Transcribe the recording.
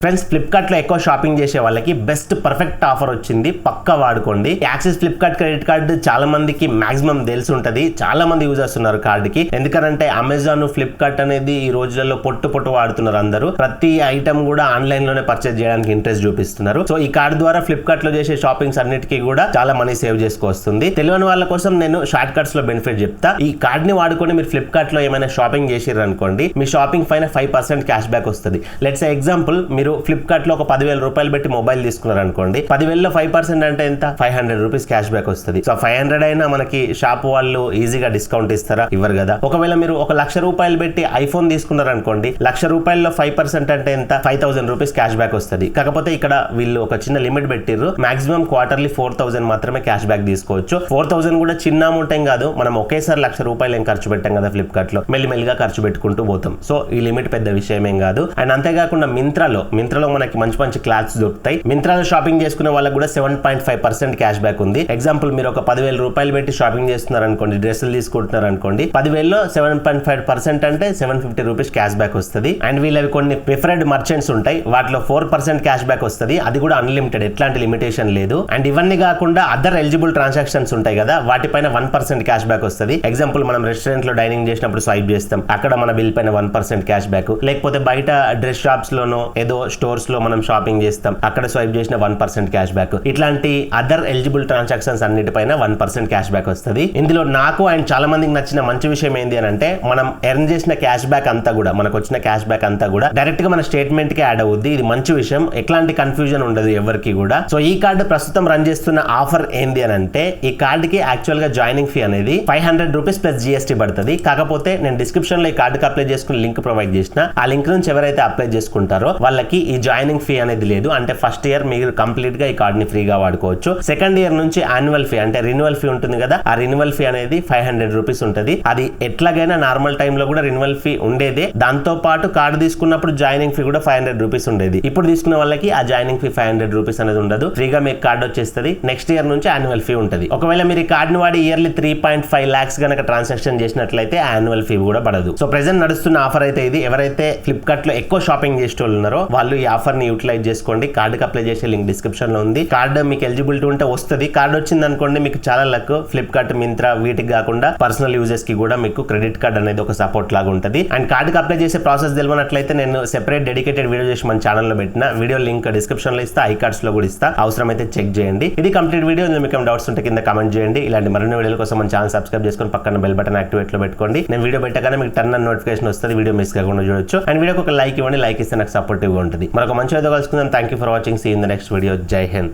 Friends, ఫ్లిప్కార్ట్లో ఎక్కువ shopping చేసే వాళ్ళకి బెస్ట్ పర్ఫెక్ట్ ఆఫర్ వచ్చింది, పక్కా వాడుకోండి. యాక్సిస్ ఫ్లిప్కార్ట్ క్రెడిట్ కార్డు చాలా మందికి మాక్సిమం తెలిసి ఉంటుంది, చాలా మంది యూజ్ చేస్తున్నారు కార్డుకి. ఎందుకంటే అమెజాన్, ఫ్లిప్కార్ట్ అనేది ఈ రోజులలో పొట్టు వాడుతున్నారు అందరూ. ప్రతి ఐటమ్ కూడా ఆన్లైన్ లోనే పర్చేస్ చేయడానికి ఇంట్రెస్ట్ చూపిస్తున్నారు. సో ఈ కార్డు ద్వారా ఫ్లిప్కార్ట్ లో చేసే షాపింగ్స్ అన్నిటికీ కూడా చాలా మనీ సేవ్ చేసుకోవస్తుంది. తెలియని వాళ్ళ కోసం నేను షార్ట్ కట్స్ లో బెనిఫిట్ చెప్తా. ఈ కార్డ్ ని వాడుకొని మీరు ఫ్లిప్కార్ట్ లో ఏమైనా షాపింగ్ చేసిర్రు అనుకోండి, మీ షాపింగ్ పైన 5% క్యాష్ బ్యాక్ వస్తుంది. లెట్స్ ఎగ్జాంపుల్, మీరు ఫ్లిప్కార్ట్ లో ఒక 10,000 రూపాయలు పెట్టి మొబైల్ తీసుకున్నారు అనుకోండి, 10,000లో 5% అంటే ఎంత? 500 రూపీస్ క్యాష్ బ్యాక్ వస్తుంది. సో 500 అయినా మనకి షాప్ వాళ్ళు ఈజీగా డిస్కౌంట్ ఇస్తారా? ఇవ్వరు కదా. ఒకవేళ మీరు 1,00,000 రూపాయలు పెట్టి ఐఫోన్ తీసుకున్నారు అనుకోండి, 1,00,000 రూపాయల్లో 5% అంటే ఎంత? 5,000 రూపీస్ క్యాష్ బ్యాక్ వస్తుంది. కాకపోతే ఇక్కడ వీళ్ళు ఒక చిన్న లిమిట్ పెట్టిర్రు, మాక్సిమం క్వార్టర్లీ 4,000 మాత్రమే క్యాష్ బ్యాక్ తీసుకోవచ్చు. 4,000 కూడా చిన్న అమౌంట్ ఏం కాదు. మనం ఒకేసారి 1,00,000 రూపాయలు ఏం ఖర్చు పెట్టాం కదా ఫ్లిప్కార్ట్ లో, మెల్లిమెల్లిగా ఖర్చు పెట్టుకుంటూ పోతాం. సో ఈ లిమిట్ పెద్ద విషయం ఏం కాదు. అండ్ అంతేకాకుండా మింత్రాలో మనకి మంచి క్లాత్స్ దొరుకుతాయి. మింత్రాలో షాపింగ్ చేసుకునే వాళ్ళకి కూడా 7.5% క్యాష్ బ్యాక్ ఉంది. ఎగ్జాంపుల్, మీరు ఒక 10,000 రూపాయలు పెట్టి షాపింగ్ చేస్తున్నారు అనుకోండి, డ్రెస్సులు తీసుకుంటున్నారు అనుకోండి, 10,000లో 7.5% అంటే 750 రూపీస్ క్యాష్ బ్యాక్ వస్తుంది. అండ్ వీళ్ళవి కొన్ని ప్రిఫర్డ్ మర్చెంట్స్ ఉంటాయి, వాటిలో 4% క్యాష్ బ్యాక్ వస్తుంది. అది కూడా అన్లిమిటెడ్, ఎట్లాంటి లిమిటేషన్ లేదు. అండ్ ఇవన్నీ కాకుండా అదర్ ఎలిజిబుల్ ట్రాన్సాక్షన్స్ ఉంటాయి కదా, వాటిపైన 1% క్యాష్ బ్యాక్ వస్తుంది. ఎగ్జాంపుల్, మనం రెస్టారెంట్ లో డైనింగ్ చేసినప్పుడు స్వైప్ చేస్తాం, అక్కడ మన బిల్ పైన 1% క్యాష్ బ్యాక్. లేకపోతే బయట డ్రెస్ షాప్స్ లోనో ఏదో స్టోర్స్ లో మనం షాపింగ్ చేస్తాం, అక్కడ స్వైప్ చేసిన 1% క్యాష్ బ్యాక్. ఇట్లాంటి అదర్ ఎలిజిబుల్ ట్రాన్సాక్షన్స్ అన్నిటిపైన 1% క్యాష్ బ్యాక్ వస్తుంది. ఇందులో నాకు అండ్ చాలా మందికి నచ్చిన మంచి విషయం ఏంటి అని అంటే, మనం ఎర్న్ చేసిన క్యాష్ బ్యాక్ అంతా కూడా, మనకు వచ్చిన క్యాష్ బ్యాక్ అంతా కూడా డైరెక్ట్ గా మన స్టేట్మెంట్ కి యాడ్ అవుద్ది. ఇది మంచి విషయం, ఎట్లాంటి కన్ఫ్యూజన్ ఉండదు ఎవరికి కూడా. సో ఈ కార్డు ప్రస్తుతం రన్ చేస్తున్న ఆఫర్ ఏంది అని అంటే, ఈ కార్డు కి యాక్చువల్ గా జాయినింగ్ ఫీ అనేది 500 రూపీస్ ప్లస్ GST పడుతుంది. కాకపోతే నేను డిస్క్రిప్షన్ లో ఈ కార్డుకి అప్లై చేసుకుని లింక్ ప్రొవైడ్ చేసిన, ఆ లింక్ నుంచి ఎవరైతే అప్లై చేసుకుంటారో వాళ్ళకి ఈ జాయినింగ్ ఫీ అనేది లేదు. అంటే ఫస్ట్ ఇయర్ మీరు కంప్లీట్ గా ఈ కార్డ్ ని ఫ్రీగా వాడుకోవచ్చు. సెకండ్ ఇయర్ నుంచి యాన్యువల్ ఫీ అంటే రిన్యువల్ ఫీ ఉంటుంది కదా, ఆ రిన్యువల్ ఫీ అనేది 500 రూపీస్ ఉంటుంది. అది ఎట్లాగైనా నార్మల్ టైమ్ లో కూడా రిన్యువల్ ఫీ ఉండేదే. దాంతో పాటు కార్డు తీసుకున్నప్పుడు జాయినింగ్ ఫీ కూడా 500 రూపీస్ ఉండేది. ఇప్పుడు తీసుకున్న వాళ్ళకి ఆ జాయినింగ్ ఫీ 500 రూపీస్ అనేది ఉండదు, ఫ్రీగా మీకు కార్డు వచ్చేస్తుంది. నెక్స్ట్ ఇయర్ నుంచి యాన్యువల్ ఫీ ఉంటుంది. ఒకవేళ మీరు ఈ కార్డుని వాడి ఇయర్లీ 3.5 lakhs గనక ట్రాన్సాక్షన్ చేసినట్లయితే యాన్యువల్ ఫీ కూడా పడదు. సో ప్రెసెంట్ నడుస్తున్న ఆఫర్ అయితే ఇది. ఎవరైతే ఫ్లిప్కార్ట్ లో ఎక్కువ షాపింగ్ చేసే వాళ్ళు ఉన్నారో వాళ్ళు ఈ ఆఫర్ ని యూటిలైజ్ చేసుకోండి. కార్డుకి అప్లై చేసే లింక్ డిస్క్రిప్షన్ లో ఉంది. కార్డు మీకు ఎలిజిబిలిటీ ఉంటే వస్తుంది. కార్డు వచ్చింది అనుకోండి, మీకు చాలా లక్. ఫ్లిప్కార్ట్, మింత్రా వీటికి కాకుండా పర్సనల్ యూజెస్ కి కూడా మీకు క్రెడిట్ కార్డ్ అనేది ఒక సపోర్ట్ లాగా ఉంటుంది. అండ్ కార్డుకి అప్లై చేసే ప్రాసెస్ తెలియనట్లయితే నేను సెపరేట్ డెడికేటెడ్ వీడియో చేసి మన ఛానల్లో పెట్టిన, వీడియో లింక్ డిస్క్రిప్షన్ లో ఇస్తా, ఐ కార్డ్స్ లో కూడా ఇస్తా, అవసరమైతే చెక్ చేయండి. ఇది కంప్లీట్ వీడియో. మీకు డౌట్స్ ఉంటే కింద కామెంట్ చేయండి. ఇలాంటి మరిన్ని వీడియోల కోసం మన ఛానల్ సబ్స్క్రైబ్ చేసుకొని పక్కన బెల్ బటన్ యాక్టివేట్ లో పెట్టుకోండి. నేను వీడియో పెట్టగానే మీకు టర్న్ అండ్ నోటిఫికేషన్ వస్తుంది, వీడియో మిస్ కాకుండా చూడొచ్చు. అండ్ వీడియోకి ఒక లైక్ ఇవ్వండి, లైక్ ఇస్తే నాకు సపోర్టివ్ గా ఉంటుంది. మరొక మంచి వీడియో కలుసుకుందాం. Thank you for watching. See in the next video. Jai Hind.